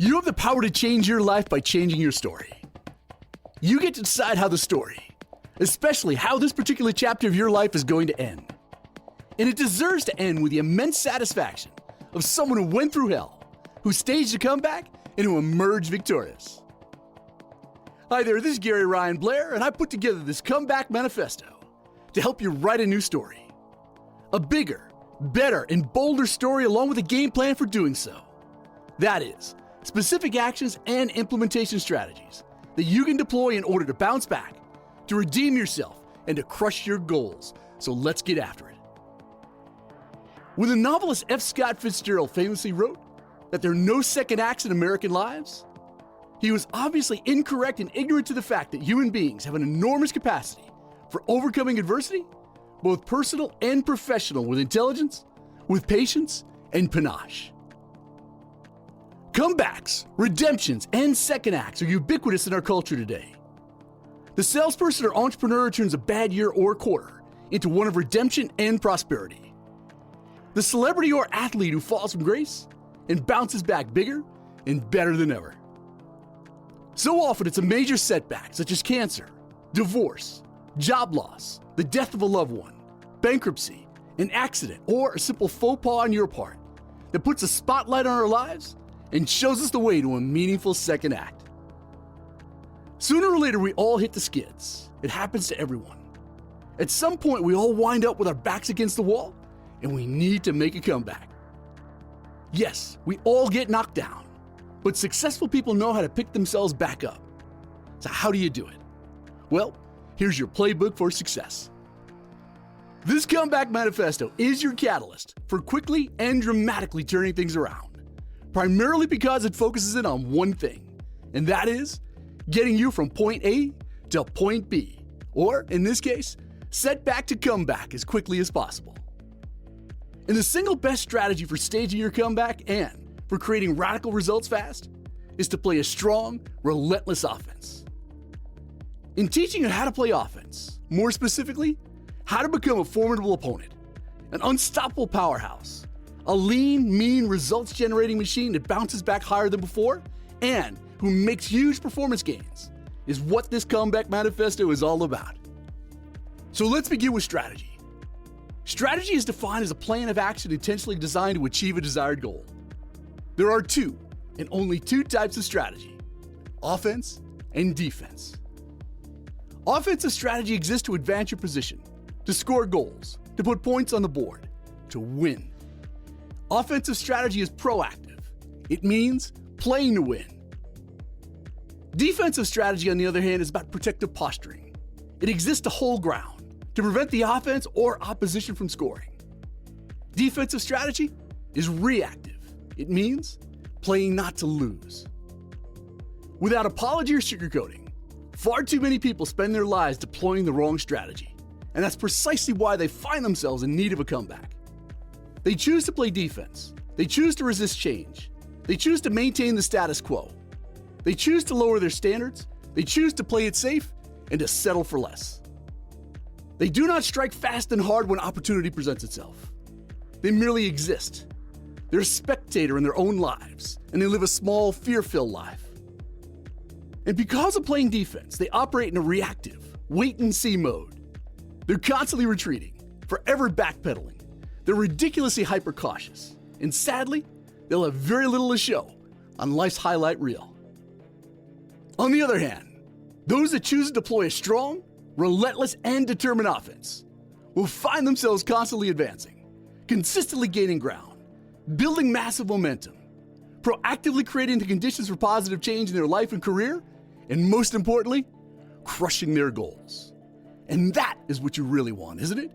You have the power to change your life by changing your story. You get to decide how the story, especially how this particular chapter of your life is going to end. And it deserves to end with the immense satisfaction of someone who went through hell, who staged a comeback, and who emerged victorious. Hi there, this is Garyryanblair, and I put together this comeback manifesto to help you write a new story. A bigger, better, and bolder story along with a game plan for doing so. That is, specific actions and implementation strategies that you can deploy in order to bounce back, to redeem yourself, and to crush your goals. So let's get after it. When the novelist F. Scott Fitzgerald famously wrote that there are no second acts in American lives, he was obviously incorrect and ignorant to the fact that human beings have an enormous capacity for overcoming adversity, both personal and professional, with intelligence, with patience, and panache. Comebacks, redemptions, and second acts are ubiquitous in our culture today. The salesperson or entrepreneur turns a bad year or quarter into one of redemption and prosperity. The celebrity or athlete who falls from grace and bounces back bigger and better than ever. So often it's a major setback such as cancer, divorce, job loss, the death of a loved one, bankruptcy, an accident, or a simple faux pas on your part that puts a spotlight on our lives and shows us the way to a meaningful second act. Sooner or later, we all hit the skids. It happens to everyone. At some point, we all wind up with our backs against the wall, and we need to make a comeback. Yes, we all get knocked down, but successful people know how to pick themselves back up. So how do you do it? Well, here's your playbook for success. This comeback manifesto is your catalyst for quickly and dramatically turning things around. Primarily because it focuses in on one thing, and that is getting you from point A to point B, or in this case, setback to comeback as quickly as possible. And the single best strategy for staging your comeback and for creating radical results fast is to play a strong, relentless offense. In teaching you how to play offense, more specifically, how to become a formidable opponent, an unstoppable powerhouse, a lean, mean, results-generating machine that bounces back higher than before and who makes huge performance gains is what this comeback manifesto is all about. So let's begin with strategy. Strategy is defined as a plan of action intentionally designed to achieve a desired goal. There are two, and only two types of strategy: offense and defense. Offensive strategy exists to advance your position, to score goals, to put points on the board, to win. Offensive strategy is proactive. It means playing to win. Defensive strategy, on the other hand, is about protective posturing. It exists to hold ground, to prevent the offense or opposition from scoring. Defensive strategy is reactive. It means playing not to lose. Without apology or sugarcoating, far too many people spend their lives deploying the wrong strategy, and that's precisely why they find themselves in need of a comeback. They choose to play defense. They choose to resist change. They choose to maintain the status quo. They choose to lower their standards. They choose to play it safe and to settle for less. They do not strike fast and hard when opportunity presents itself. They merely exist. They're a spectator in their own lives, and they live a small, fear-filled life. And because of playing defense, they operate in a reactive, wait-and-see mode. They're constantly retreating, forever backpedaling. They're ridiculously hyper-cautious, and sadly, they'll have very little to show on life's highlight reel. On the other hand, those that choose to deploy a strong, relentless, and determined offense will find themselves constantly advancing, consistently gaining ground, building massive momentum, proactively creating the conditions for positive change in their life and career, and most importantly, crushing their goals. And that is what you really want, isn't it?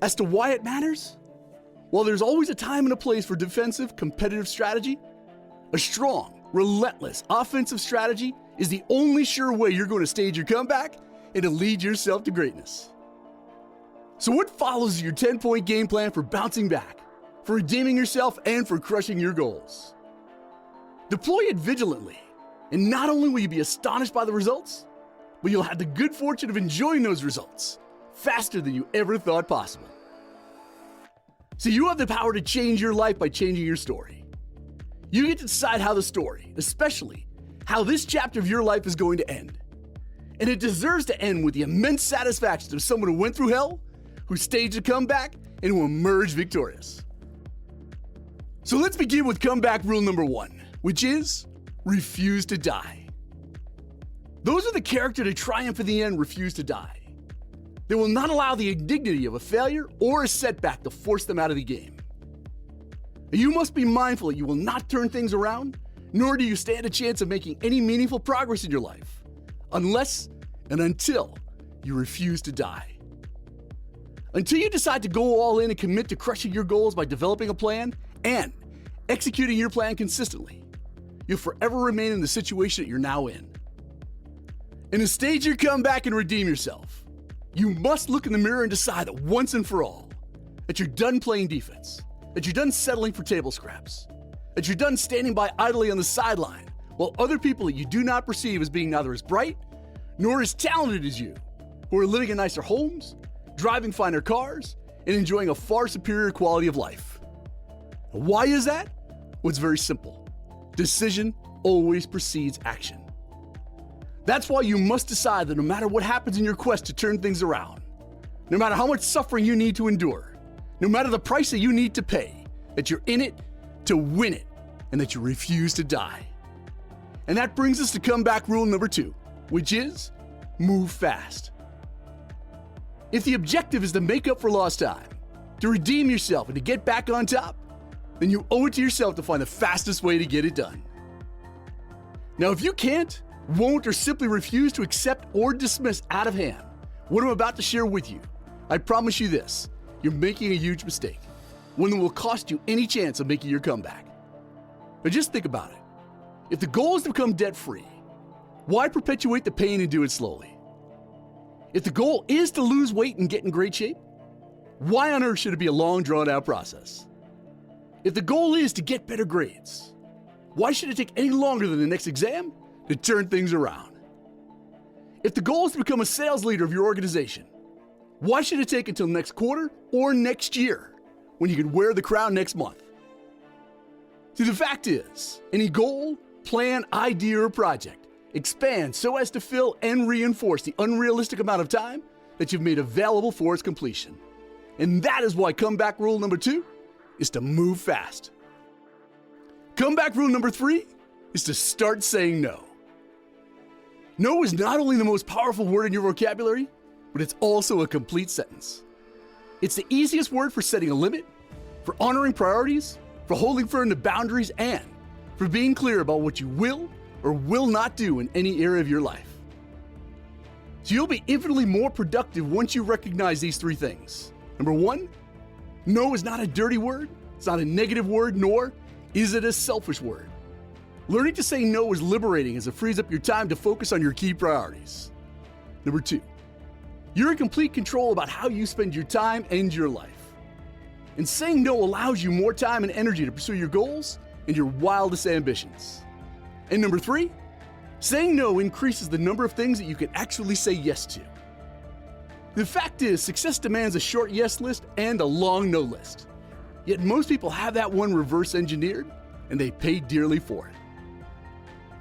As to why it matters? Well, there's always a time and a place for defensive, competitive strategy. A strong, relentless, offensive strategy is the only sure way you're going to stage your comeback and to lead yourself to greatness. So what follows your 10-point game plan for bouncing back, for redeeming yourself, and for crushing your goals? Deploy it vigilantly, and not only will you be astonished by the results, but you'll have the good fortune of enjoying those results faster than you ever thought possible. So you have the power to change your life by changing your story. You get to decide how the story, especially how this chapter of your life is going to end. And it deserves to end with the immense satisfaction of someone who went through hell, who staged a comeback, and who emerged victorious. So let's begin with comeback rule number 1, which is refuse to die. Those are the character to triumph in the end refuse to die. They will not allow the indignity of a failure or a setback to force them out of the game. You must be mindful that you will not turn things around, nor do you stand a chance of making any meaningful progress in your life, unless and until you refuse to die. Until you decide to go all in and commit to crushing your goals by developing a plan and executing your plan consistently, you'll forever remain in the situation that you're now in. And to stage your comeback and redeem yourself, you must look in the mirror and decide that once and for all, that you're done playing defense, that you're done settling for table scraps, that you're done standing by idly on the sideline while other people that you do not perceive as being neither as bright nor as talented as you, who are living in nicer homes, driving finer cars, and enjoying a far superior quality of life. Why is that? Well, it's very simple. Decision always precedes action. That's why you must decide that no matter what happens in your quest to turn things around, no matter how much suffering you need to endure, no matter the price that you need to pay, that you're in it to win it, and that you refuse to die. And that brings us to comeback rule number 2, which is move fast. If the objective is to make up for lost time, to redeem yourself and to get back on top, then you owe it to yourself to find the fastest way to get it done. Now, if you can't, won't, or simply refuse to accept or dismiss out of hand what I'm about to share with you, I promise you this, you're making a huge mistake, one that will cost you any chance of making your comeback. But just think about it. If the goal is to become debt-free, why perpetuate the pain and do it slowly? If the goal is to lose weight and get in great shape, why on earth should it be a long, drawn-out process? If the goal is to get better grades, why should it take any longer than the next exam to turn things around? If the goal is to become a sales leader of your organization, why should it take until next quarter or next year when you can wear the crown next month? See, the fact is, any goal, plan, idea, or project expands so as to fill and reinforce the unrealistic amount of time that you've made available for its completion. And that is why comeback rule number 2 is to move fast. Comeback rule number 3 is to start saying no. No is not only the most powerful word in your vocabulary, but it's also a complete sentence. It's the easiest word for setting a limit, for honoring priorities, for holding firm to boundaries, and for being clear about what you will or will not do in any area of your life. So you'll be infinitely more productive once you recognize these 3 things. Number 1, no is not a dirty word, it's not a negative word, nor is it a selfish word. Learning to say no is liberating as it frees up your time to focus on your key priorities. Number 2, you're in complete control about how you spend your time and your life. And saying no allows you more time and energy to pursue your goals and your wildest ambitions. And number 3, saying no increases the number of things that you can actually say yes to. The fact is, success demands a short yes list and a long no list. Yet most people have that one reverse engineered, and they pay dearly for it.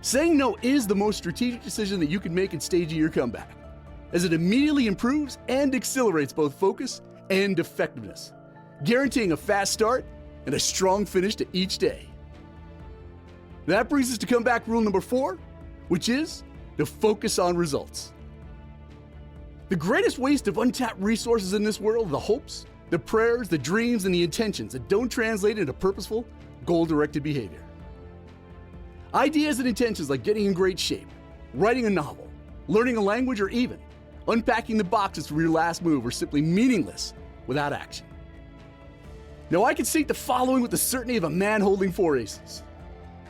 Saying no is the most strategic decision that you can make in staging your comeback, as it immediately improves and accelerates both focus and effectiveness, guaranteeing a fast start and a strong finish to each day. That brings us to comeback rule number 4, which is to focus on results. The greatest waste of untapped resources in this world are the hopes, the prayers, the dreams, and the intentions that don't translate into purposeful, goal-directed behavior. Ideas and intentions like getting in great shape, writing a novel, learning a language, or even unpacking the boxes for your last move are simply meaningless without action. Now, I can state the following with the certainty of a man holding 4 aces.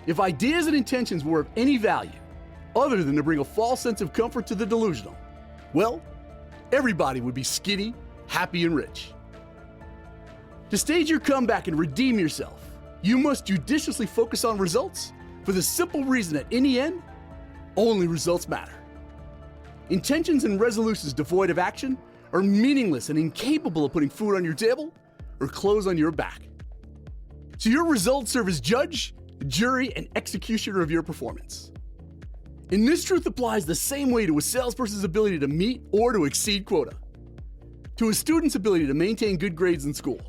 If ideas and intentions were of any value, other than to bring a false sense of comfort to the delusional, well, everybody would be skinny, happy, and rich. To stage your comeback and redeem yourself, you must judiciously focus on results for the simple reason that in the end, only results matter. Intentions and resolutions devoid of action are meaningless and incapable of putting food on your table or clothes on your back. So your results serve as judge, jury, and executioner of your performance. And this truth applies the same way to a salesperson's ability to meet or to exceed quota, to a student's ability to maintain good grades in school,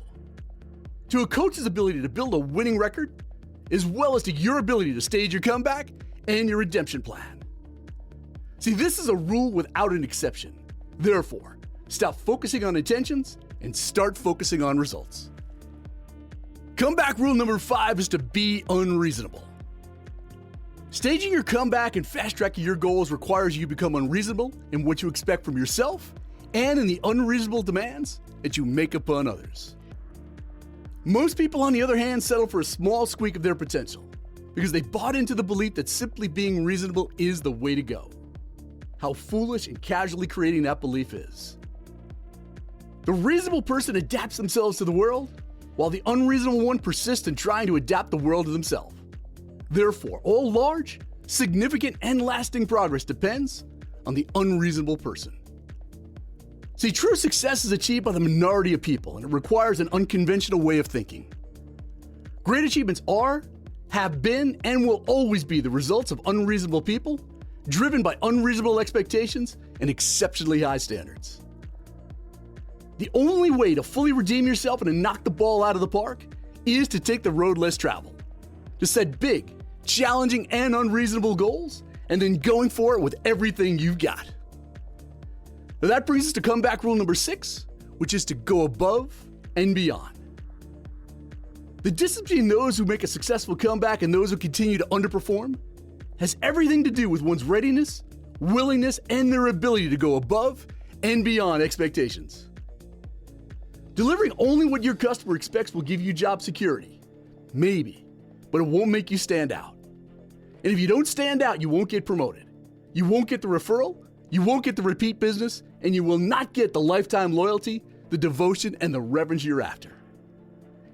to a coach's ability to build a winning record, as well as to your ability to stage your comeback and your redemption plan. See, this is a rule without an exception. Therefore, stop focusing on intentions and start focusing on results. Comeback rule number 5 is to be unreasonable. Staging your comeback and fast-tracking your goals requires you become unreasonable in what you expect from yourself and in the unreasonable demands that you make upon others. Most people, on the other hand, settle for a small squeak of their potential because they bought into the belief that simply being reasonable is the way to go. How foolish and casually creating that belief is. The reasonable person adapts themselves to the world, while the unreasonable one persists in trying to adapt the world to themselves. Therefore, all large, significant, and lasting progress depends on the unreasonable person. See, true success is achieved by the minority of people, and it requires an unconventional way of thinking. Great achievements are, have been, and will always be the results of unreasonable people, driven by unreasonable expectations and exceptionally high standards. The only way to fully redeem yourself and to knock the ball out of the park is to take the road less traveled, to set big, challenging, and unreasonable goals, and then going for it with everything you've got. Now that brings us to comeback rule number 6, which is to go above and beyond. The distance between those who make a successful comeback and those who continue to underperform has everything to do with one's readiness, willingness, and their ability to go above and beyond expectations. Delivering only what your customer expects will give you job security. Maybe, but it won't make you stand out. And if you don't stand out, you won't get promoted. You won't get the referral, you won't get the repeat business, and you will not get the lifetime loyalty, the devotion, and the reverence you're after.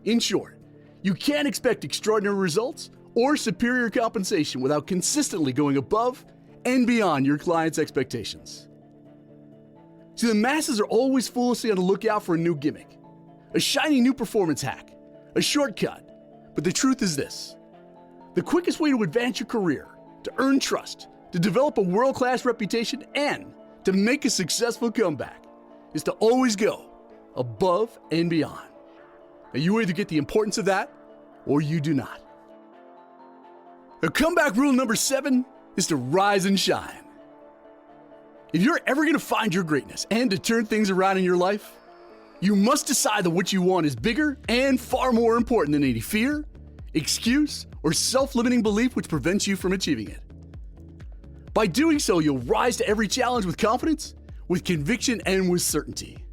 In short, you can't expect extraordinary results or superior compensation without consistently going above and beyond your client's expectations. See, the masses are always foolishly on the lookout for a new gimmick, a shiny new performance hack, a shortcut. But the truth is this: the quickest way to advance your career, to earn trust, to develop a world-class reputation, and to make a successful comeback is to always go above and beyond. Now, you either get the importance of that or you do not. The comeback rule number 7 is to rise and shine. If you're ever going to find your greatness and to turn things around in your life, you must decide that what you want is bigger and far more important than any fear, excuse, or self-limiting belief which prevents you from achieving it. By doing so, you'll rise to every challenge with confidence, with conviction, and with certainty.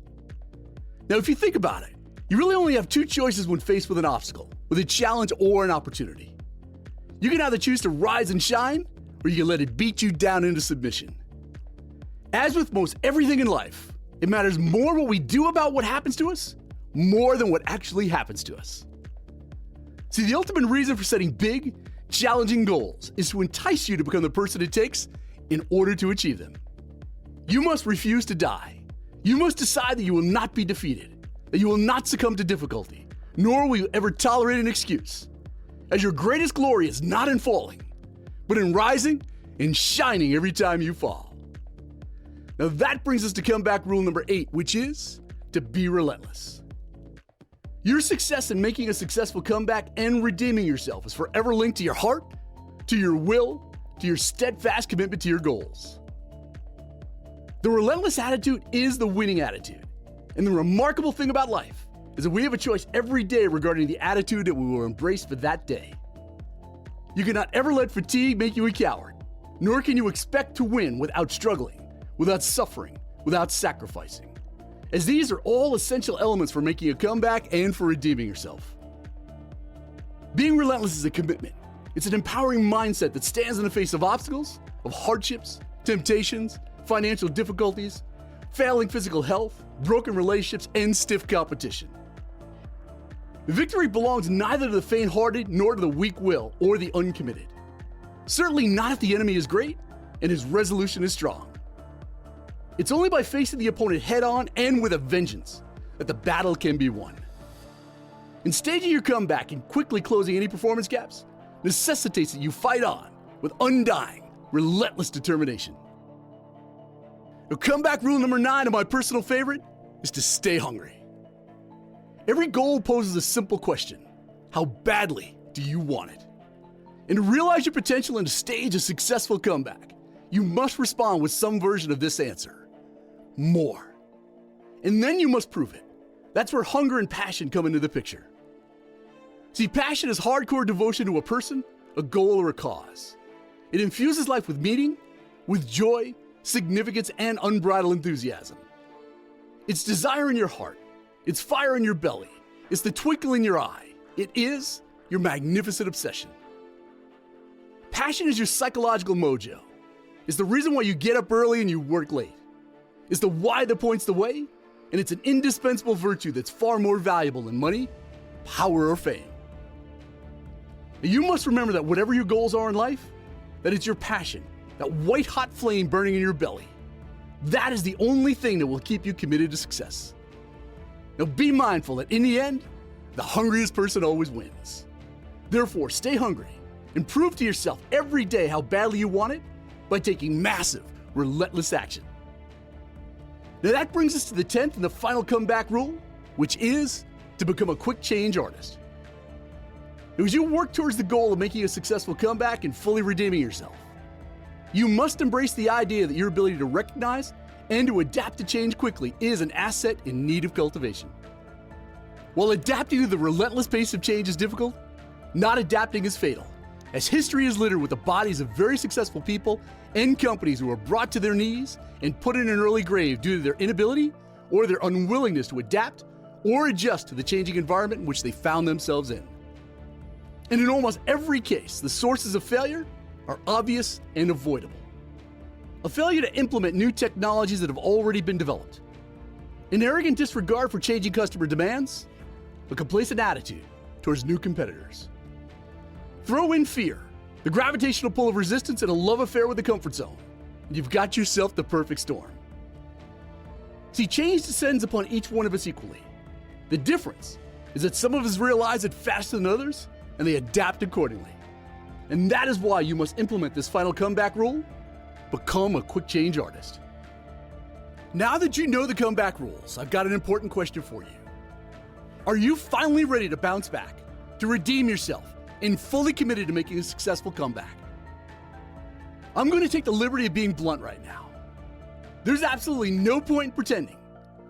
Now, if you think about it, you really only have 2 choices when faced with an obstacle, with a challenge or an opportunity. You can either choose to rise and shine, or you can let it beat you down into submission. As with most everything in life, it matters more what we do about what happens to us, more than what actually happens to us. See, the ultimate reason for setting big, challenging goals is to entice you to become the person it takes in order to achieve them. You must refuse to die. You must decide that you will not be defeated, that you will not succumb to difficulty, nor will you ever tolerate an excuse, as your greatest glory is not in falling, but in rising and shining every time you fall. Now that brings us to comeback rule number 8, which is to be relentless. Your success in making a successful comeback and redeeming yourself is forever linked to your heart, to your will, to your steadfast commitment to your goals. The relentless attitude is the winning attitude. And the remarkable thing about life is that we have a choice every day regarding the attitude that we will embrace for that day. You cannot ever let fatigue make you a coward, nor can you expect to win without struggling, without suffering, without sacrificing, as these are all essential elements for making a comeback and for redeeming yourself. Being relentless is a commitment. It's an empowering mindset that stands in the face of obstacles, of hardships, temptations, financial difficulties, failing physical health, broken relationships, and stiff competition. Victory belongs neither to the faint-hearted nor to the weak-willed or the uncommitted. Certainly not if the enemy is great and his resolution is strong. It's only by facing the opponent head-on and with a vengeance that the battle can be won. In staging your comeback and quickly closing any performance gaps, necessitates that you fight on with undying, relentless determination. Now, comeback rule number 9, and my personal favorite, is to stay hungry. Every goal poses a simple question: how badly do you want it? And to realize your potential and to stage a successful comeback, you must respond with some version of this answer: more. And then you must prove it. That's where hunger and passion come into the picture. See, passion is hardcore devotion to a person, a goal, or a cause. It infuses life with meaning, with joy, significance, and unbridled enthusiasm. It's desire in your heart. It's fire in your belly. It's the twinkle in your eye. It is your magnificent obsession. Passion is your psychological mojo. It's the reason why you get up early and you work late. It's the why that points the way, and it's an indispensable virtue that's far more valuable than money, power, or fame. You must remember that whatever your goals are in life, that it's your passion, that white-hot flame burning in your belly. That is the only thing that will keep you committed to success. Now be mindful that in the end, the hungriest person always wins. Therefore, stay hungry and prove to yourself every day how badly you want it by taking massive, relentless action. Now that brings us to the 10th and the final comeback rule, which is to become a quick change artist. Now, as you work towards the goal of making a successful comeback and fully redeeming yourself, you must embrace the idea that your ability to recognize and to adapt to change quickly is an asset in need of cultivation. While adapting to the relentless pace of change is difficult, not adapting is fatal, as history is littered with the bodies of very successful people and companies who are brought to their knees and put in an early grave due to their inability or their unwillingness to adapt or adjust to the changing environment in which they found themselves in. And in almost every case, the sources of failure are obvious and avoidable. A failure to implement new technologies that have already been developed, an arrogant disregard for changing customer demands, a complacent attitude towards new competitors. Throw in fear, the gravitational pull of resistance, and a love affair with the comfort zone, and you've got yourself the perfect storm. See, change descends upon each one of us equally. The difference is that some of us realize it faster than others, and they adapt accordingly. And that is why you must implement this final comeback rule: become a quick change artist. Now that you know the comeback rules, I've got an important question for you. Are you finally ready to bounce back, to redeem yourself, and fully committed to making a successful comeback? I'm going to take the liberty of being blunt right now. There's absolutely no point in pretending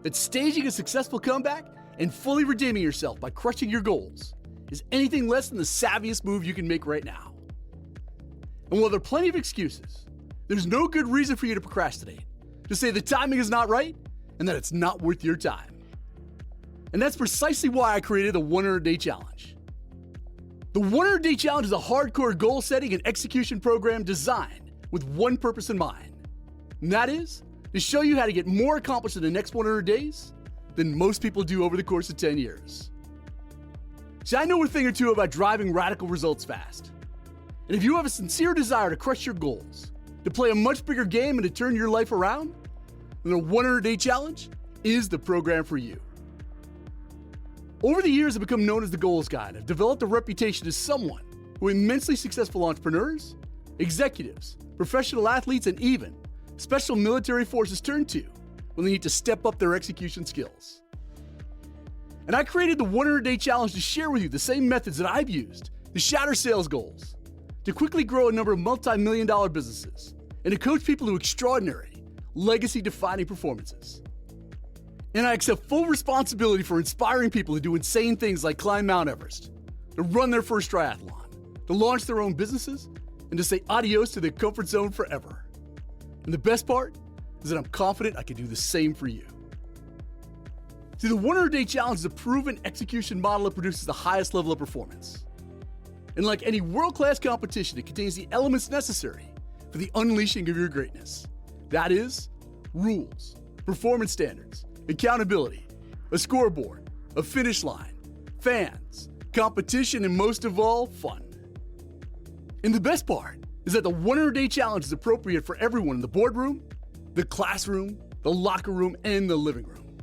that staging a successful comeback and fully redeeming yourself by crushing your goals is anything less than the savviest move you can make right now. And while there are plenty of excuses, there's no good reason for you to procrastinate, to say the timing is not right and that it's not worth your time. And that's precisely why I created the 100-Day Challenge. The 100-Day Challenge is a hardcore goal-setting and execution program designed with one purpose in mind, and that is to show you how to get more accomplished in the next 100 days than most people do over the course of 10 years. See, I know a thing or two about driving radical results fast. And if you have a sincere desire to crush your goals, to play a much bigger game and to turn your life around, then the 100-Day Challenge is the program for you. Over the years, I've become known as the Goals Guy and have developed a reputation as someone who immensely successful entrepreneurs, executives, professional athletes, and even special military forces turn to when they need to step up their execution skills. And I created the 100-Day Challenge to share with you the same methods that I've used to shatter sales goals, to quickly grow a number of multi-million-dollar businesses, and to coach people to extraordinary, legacy-defining performances. And I accept full responsibility for inspiring people to do insane things like climb Mount Everest, to run their first triathlon, to launch their own businesses, and to say adios to their comfort zone forever. And the best part is that I'm confident I can do the same for you. See, the 100-Day Challenge is a proven execution model that produces the highest level of performance. And like any world-class competition, it contains the elements necessary for the unleashing of your greatness. That is, rules, performance standards, accountability, a scoreboard, a finish line, fans, competition, and most of all, fun. And the best part is that the 100-Day Challenge is appropriate for everyone in the boardroom, the classroom, the locker room, and the living room.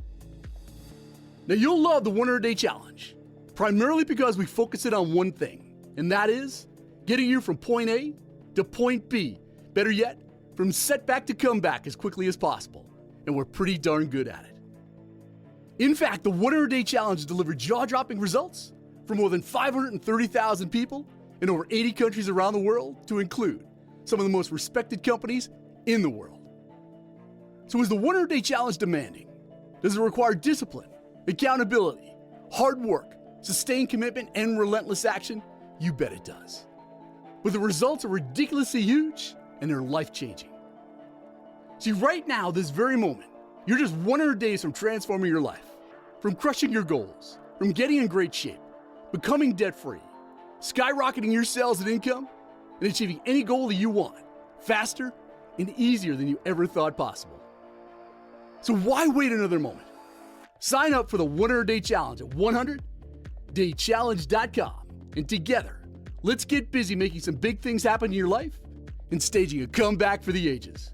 Now, you'll love the 100-Day Challenge, primarily because we focus it on one thing, and that is getting you from point A to point B. Better yet, from setback to comeback as quickly as possible. And we're pretty darn good at it. In fact, the 100-Day Challenge has delivered jaw-dropping results for more than 530,000 people in over 80 countries around the world, to include some of the most respected companies in the world. So is the 100-Day Challenge demanding? Does it require discipline, accountability, hard work, sustained commitment, and relentless action? You bet it does. But the results are ridiculously huge, and they're life-changing. See, right now, this very moment, you're just 100 days from transforming your life, from crushing your goals, from getting in great shape, becoming debt-free, skyrocketing your sales and income, and achieving any goal that you want, faster and easier than you ever thought possible. So why wait another moment? Sign up for the 100-Day Challenge at 100daychallenge.com, and together, let's get busy making some big things happen in your life and staging a comeback for the ages.